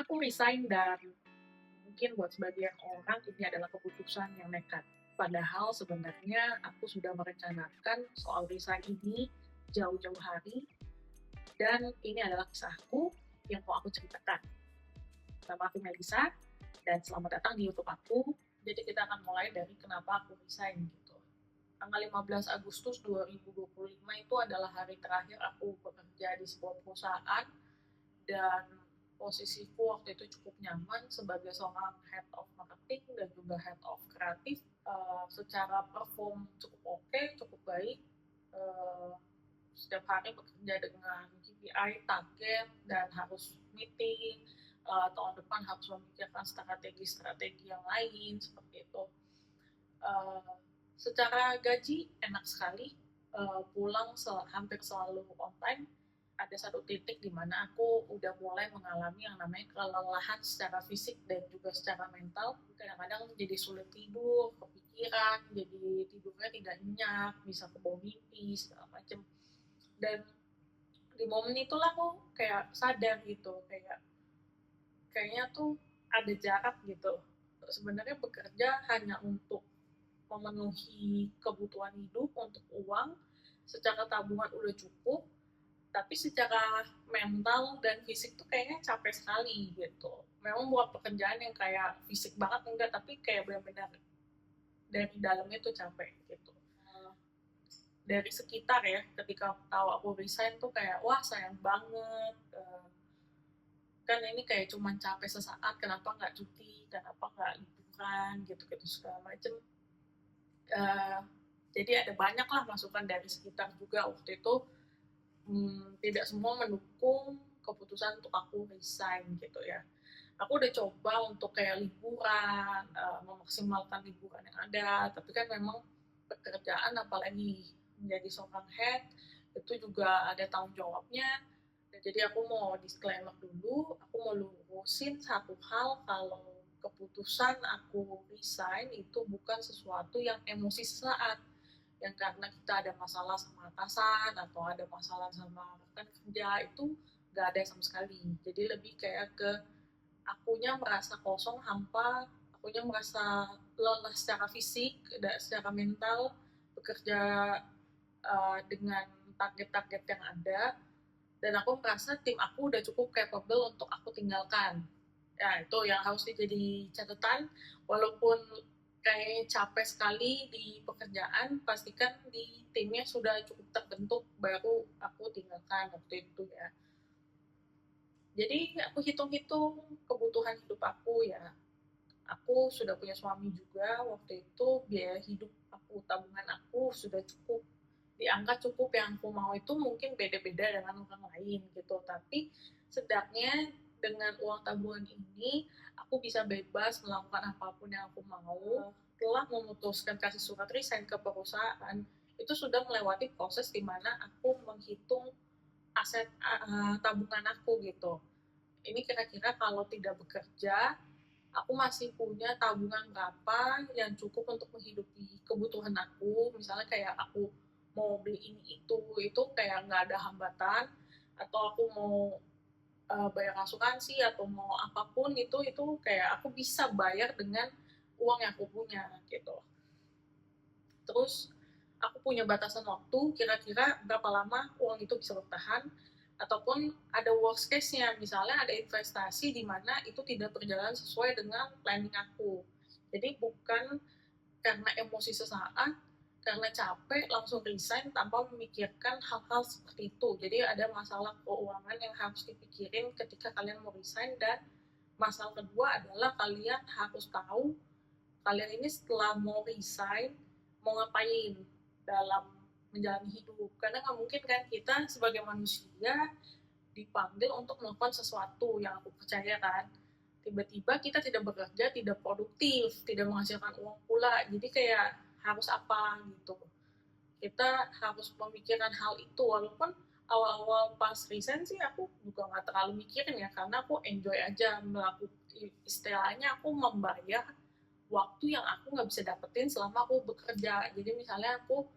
Aku resign dan mungkin buat sebagian orang ini adalah keputusan yang nekat. Padahal sebenarnya aku sudah merencanakan soal resign ini jauh-jauh hari dan ini adalah kisahku yang mau aku ceritakan. Nama aku Melisa dan selamat datang di YouTube aku. Jadi kita akan mulai dari kenapa aku resign gitu. Tanggal 15 Agustus 2025 itu adalah hari terakhir aku bekerja di sebuah perusahaan dan posisiku waktu itu cukup nyaman sebagai seorang head of marketing dan juga head of kreatif. Secara perform cukup oke, cukup baik. Uh, Setiap hari bekerja dengan KPI, target, dan harus meeting. Tahun depan harus memikirkan strategi-strategi yang lain seperti itu. Uh, Secara gaji enak sekali, pulang hampir selalu on time. Ada satu titik di mana aku udah mulai mengalami yang namanya kelelahan secara fisik dan juga secara mental. Kadang-kadang jadi sulit tidur, kepikiran, jadi tidurnya tidak nyenyak, bisa kebawa mimpi, segala macem. Dan di momen itulah aku kayak sadar gitu, kayaknya tuh ada jarak gitu. Sebenarnya bekerja hanya untuk memenuhi kebutuhan hidup untuk uang, secara tabungan udah cukup, tapi secara mental dan fisik tuh kayaknya capek sekali gitu. Memang buat pekerjaan yang kayak fisik banget enggak, tapi kayak benar-benar dari dalamnya tuh capek gitu. Dari sekitar ya, ketika tahu aku resign tuh kayak wah sayang banget. Kan ini kayak cuman capek sesaat, kenapa nggak cuti, kenapa nggak liburan gitu-gitu segala macem. Eh, jadi ada banyak lah masukan dari sekitar juga waktu itu. Tidak semua mendukung keputusan untuk aku resign gitu ya. Aku udah coba untuk kayak liburan, memaksimalkan liburan yang ada, tapi kan memang pekerjaan apalagi menjadi seorang head itu juga ada tanggung jawabnya. Dan jadi aku mau disclaimer dulu, aku mau lurusin satu hal kalau keputusan aku resign itu bukan sesuatu yang emosi sesaat, yang karena kita ada masalah sama atasan atau ada masalah sama rekan kerja, itu nggak ada sama sekali. Jadi lebih kayak ke akunya merasa kosong, hampa, akunya merasa lelah secara fisik dan secara mental, bekerja dengan target-target yang ada, dan aku merasa tim aku udah cukup capable untuk aku tinggalkan. Ya itu yang harus jadi catatan, walaupun kayak capek sekali di pekerjaan, pastikan di timnya sudah cukup terbentuk baru aku tinggalkan waktu itu ya. Jadi aku hitung-hitung kebutuhan hidup aku ya. Aku sudah punya suami juga, waktu itu biaya hidup aku, tabungan aku sudah cukup. Di angka cukup yang aku mau itu mungkin beda-beda dengan orang lain gitu. Tapi setidaknya dengan uang tabungan ini, aku bisa bebas melakukan apapun yang aku mau. Telah memutuskan kasih surat resign ke perusahaan, itu sudah melewati proses di mana aku menghitung aset tabungan aku gitu. Ini kira-kira kalau tidak bekerja, aku masih punya tabungan berapa yang cukup untuk menghidupi kebutuhan aku. Misalnya kayak aku mau beli ini itu kayak nggak ada hambatan, atau aku mau bayar asuransi atau mau apapun itu kayak aku bisa bayar dengan uang yang aku punya gitu. Terus aku punya batasan waktu, kira-kira berapa lama uang itu bisa bertahan, ataupun ada worst case-nya, misalnya ada investasi di mana itu tidak berjalan sesuai dengan planning aku. Jadi bukan karena emosi sesaat, karena capek langsung resign tanpa memikirkan hal-hal seperti itu. Jadi ada masalah keuangan yang harus dipikirin ketika kalian mau resign. Dan masalah kedua adalah kalian harus tahu kalian ini setelah mau resign mau ngapain dalam menjalani hidup, karena nggak mungkin kan kita sebagai manusia dipanggil untuk melakukan sesuatu yang aku percaya kan tiba-tiba kita tidak bekerja, tidak produktif, tidak menghasilkan uang pula, jadi kayak harus apa gitu. Kita harus memikirkan hal itu, walaupun awal-awal pas resign sih aku juga nggak terlalu mikirin ya, karena aku enjoy aja melakukan, istilahnya aku membayar waktu yang aku nggak bisa dapetin selama aku bekerja. Jadi misalnya aku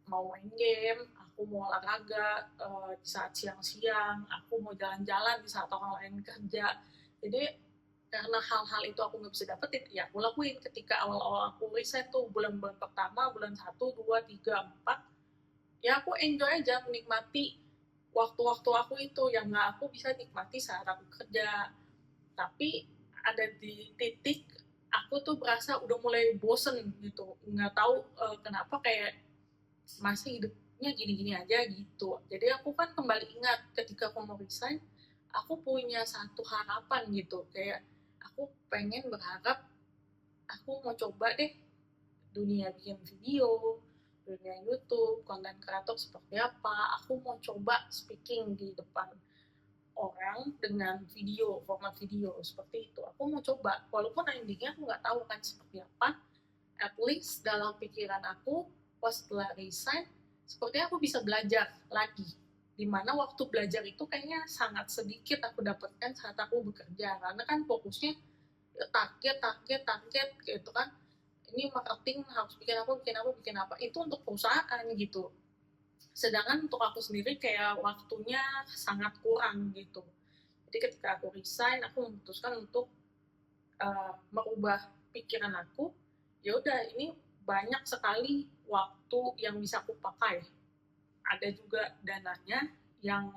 mau main game, aku mau olahraga di saat siang-siang, aku mau jalan-jalan di saat orang lain kerja. Jadi karena hal-hal itu aku nggak bisa dapetin, ya aku lakuin ketika awal-awal aku resign tuh bulan-bulan pertama, bulan 1, 2, 3, 4, ya aku enjoy aja menikmati waktu-waktu aku itu yang nggak aku bisa nikmati saat aku kerja. Tapi ada di titik aku tuh berasa udah mulai bosen gitu, nggak tahu kenapa kayak masih hidupnya gini-gini aja gitu. Jadi aku kan kembali ingat ketika aku mau resign, aku punya satu harapan gitu, kayak aku pengen berharap aku mau coba deh dunia bikin video, dunia YouTube, konten kreator seperti apa. Aku mau coba speaking di depan orang dengan video, format video seperti itu. Aku mau coba, walaupun endingnya aku nggak tahu kan seperti apa. At least dalam pikiran aku, pas setelah resign, sepertinya aku bisa belajar lagi. Dimana waktu belajar itu kayaknya sangat sedikit aku dapatkan saat aku bekerja. Karena kan fokusnya target gitu kan. Ini marketing harus bikin apa. Itu untuk perusahaan gitu. Sedangkan untuk aku sendiri kayak waktunya sangat kurang gitu. Jadi ketika aku resign, aku memutuskan untuk merubah pikiran aku. Ya udah, ini banyak sekali waktu yang bisa aku pakai. Ada juga dananya yang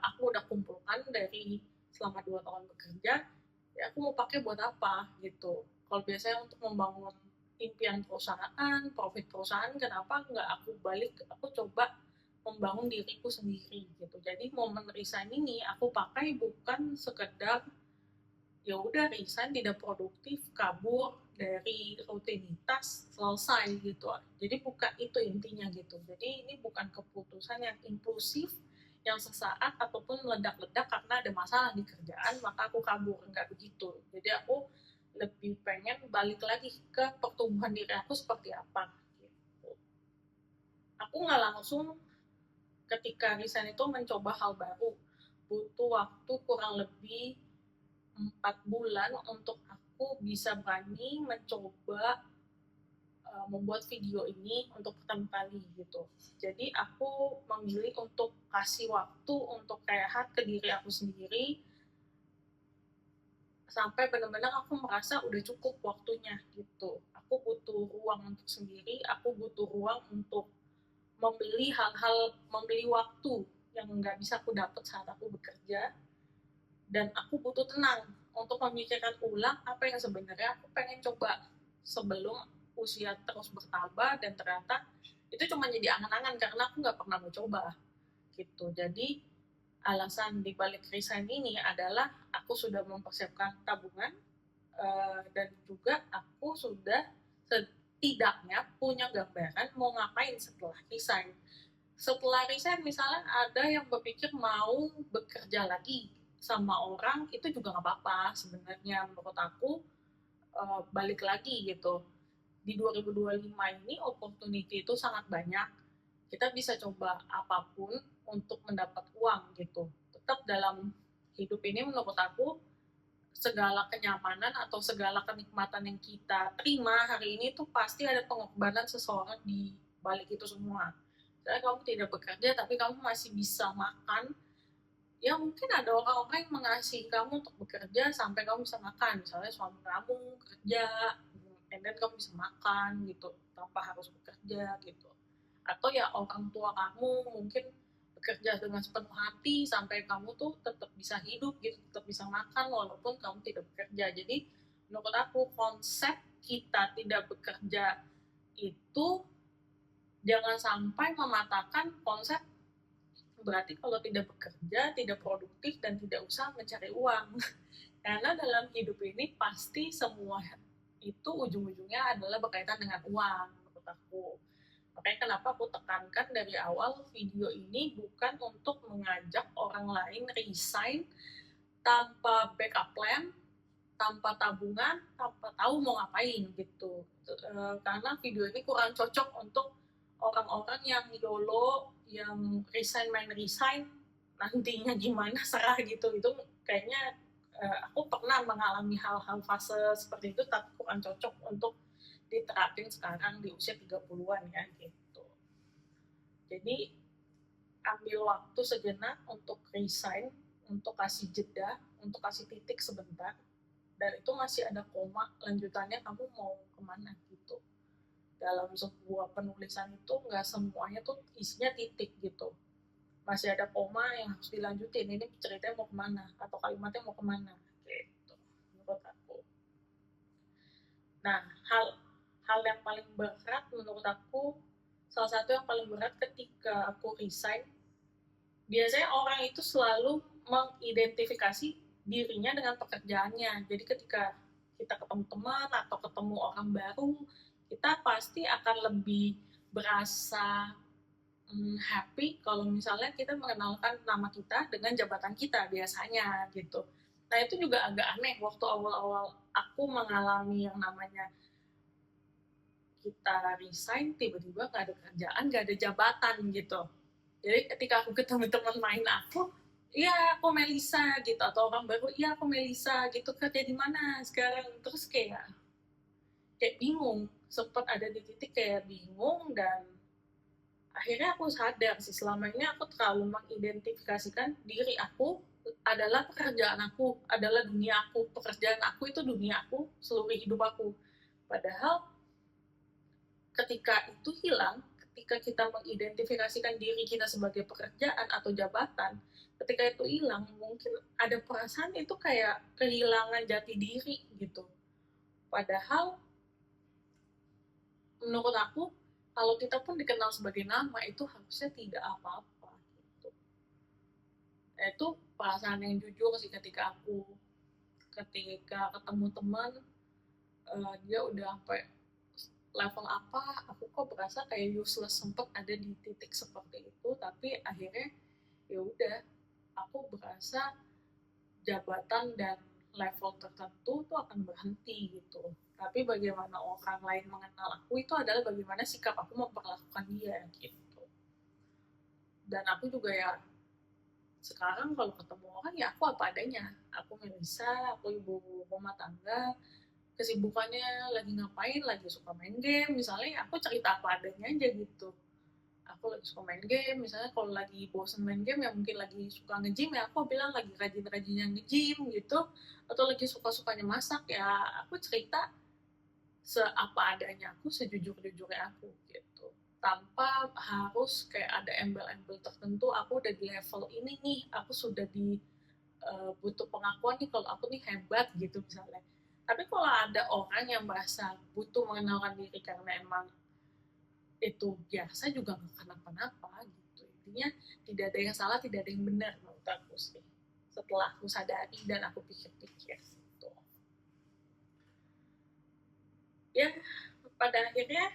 aku udah kumpulkan dari selama 2 tahun bekerja. Ya aku mau pakai buat apa gitu. Kalau biasanya untuk membangun impian perusahaan, profit perusahaan, kenapa nggak aku balik, aku coba membangun diriku sendiri gitu. Jadi momen resign ini aku pakai bukan sekedar ya udah resign, tidak produktif, kabur dari rutinitas, selesai gitu. Jadi bukan itu intinya gitu. Jadi ini bukan keputusan yang impulsif, yang sesaat ataupun meledak-ledak karena ada masalah di kerjaan maka aku kabur, enggak begitu. Jadi aku lebih pengen balik lagi ke pertumbuhan diri aku seperti apa gitu. Aku nggak langsung ketika resign itu mencoba hal baru, butuh waktu kurang lebih 4 bulan untuk aku bisa berani mencoba membuat video ini untuk pertama kali gitu. Jadi aku memilih untuk kasih waktu untuk rehat ke diri aku sendiri sampai benar-benar aku merasa udah cukup waktunya gitu. Aku butuh ruang untuk sendiri, aku butuh ruang untuk membeli waktu yang nggak bisa aku dapat saat aku bekerja, dan aku butuh tenang untuk memikirkan ulang apa yang sebenarnya aku pengen coba sebelum usia terus bertambah dan ternyata itu cuma jadi angan-angan karena aku nggak pernah mau coba gitu. Jadi alasan dibalik resign ini adalah aku sudah mempersiapkan tabungan, dan juga aku sudah setidaknya punya gambaran mau ngapain setelah resign. Setelah resign misalnya ada yang berpikir mau bekerja lagi sama orang, itu juga nggak apa-apa sebenarnya menurut aku. Balik lagi gitu, di 2025 ini opportunity itu sangat banyak, kita bisa coba apapun untuk mendapat uang gitu. Tetap dalam hidup ini menurut aku segala kenyamanan atau segala kenikmatan yang kita terima hari ini tuh pasti ada pengorbanan seseorang di balik itu semua. Misalnya kamu tidak bekerja tapi kamu masih bisa makan, ya mungkin ada orang-orang yang mengasihi kamu untuk bekerja sampai kamu bisa makan. Misalnya suami kamu kerja, and then kamu bisa makan gitu tanpa harus bekerja gitu. Atau ya orang tua kamu mungkin bekerja dengan sepenuh hati sampai kamu tuh tetap bisa hidup gitu, tetap bisa makan walaupun kamu tidak bekerja. Jadi menurut aku konsep kita tidak bekerja itu jangan sampai mematahkan konsep berarti kalau tidak bekerja, tidak produktif, dan tidak usah mencari uang. Karena dalam hidup ini pasti semua itu ujung-ujungnya adalah berkaitan dengan uang, menurut aku. Makanya kenapa aku tekankan dari awal video ini bukan untuk mengajak orang lain resign tanpa backup plan, tanpa tabungan, tanpa tahu mau ngapain gitu. Karena video ini kurang cocok untuk orang-orang yang YOLO, yang resign main resign, nantinya gimana serah gitu. Itu kayaknya aku pernah mengalami hal-hal fase seperti itu, tapi kurang cocok untuk diterapin sekarang di usia 30-an ya gitu. Jadi ambil waktu sejenak untuk resign, untuk kasih jeda, untuk kasih titik sebentar, dan itu masih ada koma lanjutannya kamu mau kemana gitu. Dalam sebuah penulisan itu nggak semuanya tuh isinya titik gitu, masih ada koma yang harus dilanjutin, ini ceritanya mau kemana atau kalimatnya mau kemana gitu menurut aku. Nah, hal hal yang paling berat menurut aku, salah satu yang paling berat ketika aku resign, biasanya orang itu selalu mengidentifikasi dirinya dengan pekerjaannya. Jadi ketika kita ketemu teman atau ketemu orang baru, kita pasti akan lebih berasa happy kalau misalnya kita mengenalkan nama kita dengan jabatan kita biasanya gitu. Nah itu juga agak aneh waktu awal-awal aku mengalami yang namanya kita resign tiba-tiba nggak ada kerjaan, nggak ada jabatan gitu. Jadi ketika aku ketemu teman main aku, iya aku Melisa gitu, atau orang baru, iya aku Melisa gitu, kerja di mana sekarang, terus kayak bingung, sempat ada di titik kayak bingung. Dan akhirnya aku sadar sih selama ini aku terlalu mengidentifikasikan diri aku adalah pekerjaan aku, adalah dunia aku, pekerjaan aku itu dunia aku, seluruh hidup aku. Padahal ketika itu hilang, ketika kita mengidentifikasikan diri kita sebagai pekerjaan atau jabatan, ketika itu hilang, mungkin ada perasaan itu kayak kehilangan jati diri gitu. Padahal menurut aku, kalau kita pun dikenal sebagai nama, itu harusnya tidak apa-apa gitu. Itu perasaan yang jujur sih ketika ketemu teman, dia udah sampai level apa, aku kok berasa kayak useless, sempet ada di titik seperti itu. Tapi akhirnya ya udah, aku berasa jabatan dan level tertentu tuh akan berhenti gitu. Tapi bagaimana orang lain mengenal aku itu adalah bagaimana sikap aku memperlakukan dia gitu. Dan aku juga ya sekarang kalau ketemu orang ya aku apa adanya. Aku Melisa, aku ibu rumah tangga, kesibukannya lagi ngapain, lagi suka main game misalnya, aku cerita apa adanya aja gitu. Aku lagi suka main game, misalnya kalau lagi bosen main game ya mungkin lagi suka nge-gym ya aku bilang lagi rajin-rajinnya nge-gym gitu, atau lagi suka-sukanya masak ya aku cerita seapa adanya aku, sejujur-jujurnya aku gitu, tanpa harus kayak ada embel-embel tertentu aku udah di level ini nih, aku sudah di butuh pengakuan nih kalau aku nih hebat gitu misalnya. Tapi kalau ada orang yang merasa butuh mengenalkan diri karena emang itu biasa juga nggak kenapa-napa gitu. Intinya tidak ada yang salah, tidak ada yang benar menurut aku sih. Setelah aku sadari dan aku pikir-pikir gitu. Ya, pada akhirnya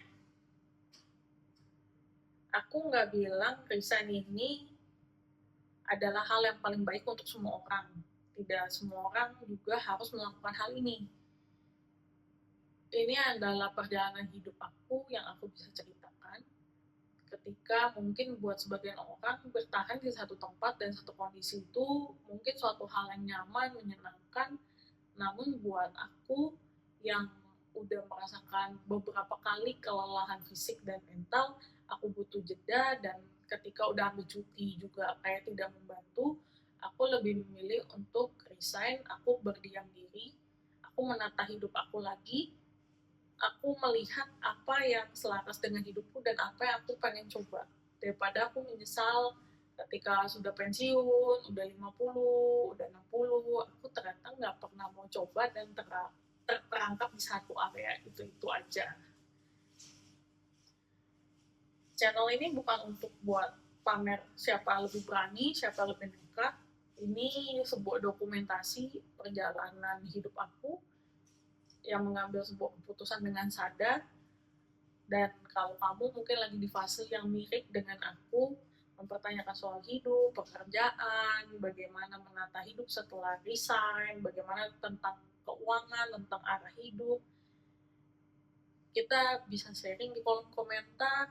aku nggak bilang resign ini adalah hal yang paling baik untuk semua orang. Tidak semua orang juga harus melakukan hal ini. Ini adalah perjalanan hidup aku yang aku bisa ceritakan, ketika mungkin buat sebagian orang bertahan di satu tempat dan satu kondisi itu mungkin suatu hal yang nyaman, menyenangkan, namun buat aku yang udah merasakan beberapa kali kelelahan fisik dan mental, aku butuh jeda. Dan ketika udah ambil cuti juga kayak tidak membantu, aku lebih memilih untuk resign, aku berdiam diri, aku menata hidup aku lagi, aku melihat apa yang selaras dengan hidupku dan apa yang aku pengen coba, daripada aku menyesal ketika sudah pensiun, udah 50, udah 60, aku ternyata nggak pernah mau coba dan terperangkap di satu area itu aja. Channel ini bukan untuk buat pamer siapa lebih berani, siapa lebih nekat. Ini sebuah dokumentasi perjalanan hidup aku yang mengambil sebuah keputusan dengan sadar. Dan kalau kamu mungkin lagi di fase yang mirip dengan aku, mempertanyakan soal hidup, pekerjaan, bagaimana menata hidup setelah resign, bagaimana tentang keuangan, tentang arah hidup, kita bisa sharing di kolom komentar,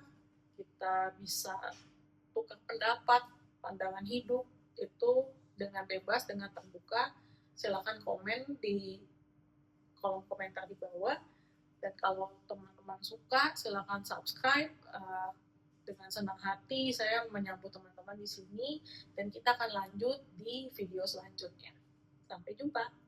kita bisa tukar pendapat, pandangan hidup itu dengan bebas, dengan terbuka. Silakan komen di kolom komentar di bawah. Dan kalau teman-teman suka, silakan subscribe, Dengan senang hati saya menyambut teman-teman di sini dan kita akan lanjut di video selanjutnya. Sampai jumpa.